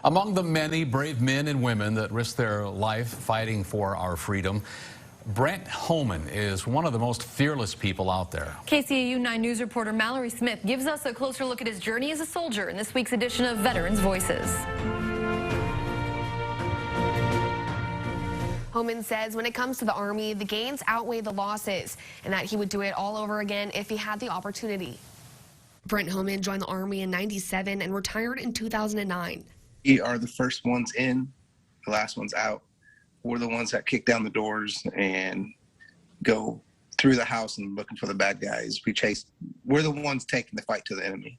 Among the many brave men and women that risk their life fighting for our freedom, Brent Holman is one of the most fearless people out there. KCAU-9 News reporter Mallory Smith gives us a closer look at his journey as a soldier in this week's edition of Veterans Voices. Holman says when it comes to the Army, the gains outweigh the losses, and that he would do it all over again if he had the opportunity. Brent Holman joined the Army in '97 and retired in 2009. We are the first ones in, the last ones out. We're the ones that kick down the doors and go through the house and looking for the bad guys. We're the ones taking the fight to the enemy.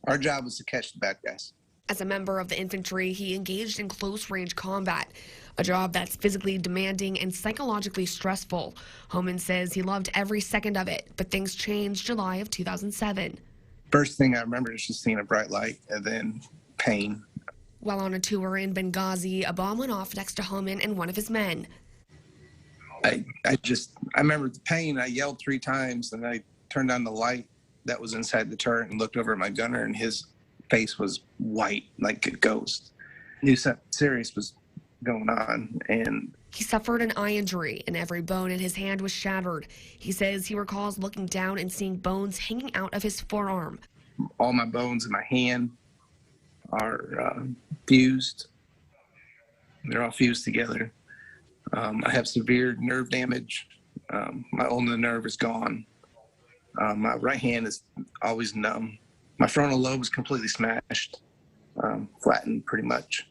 Our job is to catch the bad guys. As a member of the infantry, he engaged in close-range combat, a job that's physically demanding and psychologically stressful. Holman says he loved every second of it, but things changed July of 2007. First thing I remember is just seeing a bright light and then pain. While on a tour in Benghazi, a bomb went off next to Holman and one of his men. I remember the pain. I yelled 3 times, and I turned on the light that was inside the turret and looked over at my gunner, and his face was white like a ghost. Knew something serious was going on. And he suffered an eye injury and every bone in his hand was shattered. He says he recalls looking down and seeing bones hanging out of his forearm. All my bones in my hand are fused. They're all fused together. I have severe nerve damage. My ulnar nerve is gone. My right hand is always numb. My frontal lobe is completely smashed, flattened pretty much.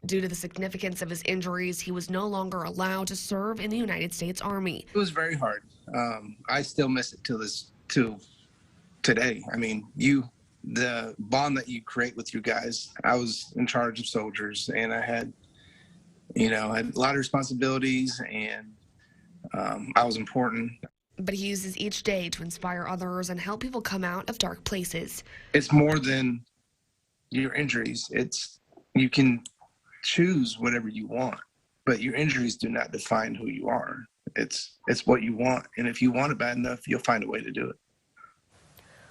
Due to the significance of his injuries, he was no longer allowed to serve in the United States Army. It was very hard. I still miss it till today. I mean, the bond that you create with you guys. I was in charge of soldiers, and I had a lot of responsibilities, and I was important. But he uses each day to inspire others and help people come out of dark places. It's more than your injuries. You can choose whatever you want, but your injuries do not define who you are. It's what you want, and if you want it bad enough, you'll find a way to do it.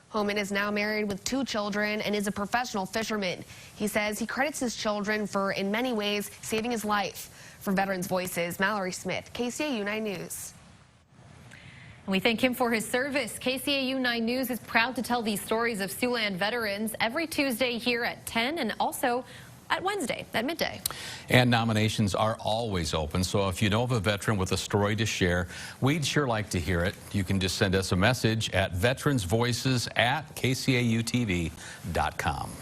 Holman is now married with 2 children and is a professional fisherman. He says he credits his children for, in many ways, saving his life. For Veterans Voices, Mallory Smith, KCAU-9 News. We thank him for his service. KCAU-9 News is proud to tell these stories of Siouxland veterans every Tuesday here at 10 and also at Wednesday at midday. And nominations are always open, so if you know of a veteran with a story to share, we'd sure like to hear it. You can just send us a message at veteransvoices@kcautv.com.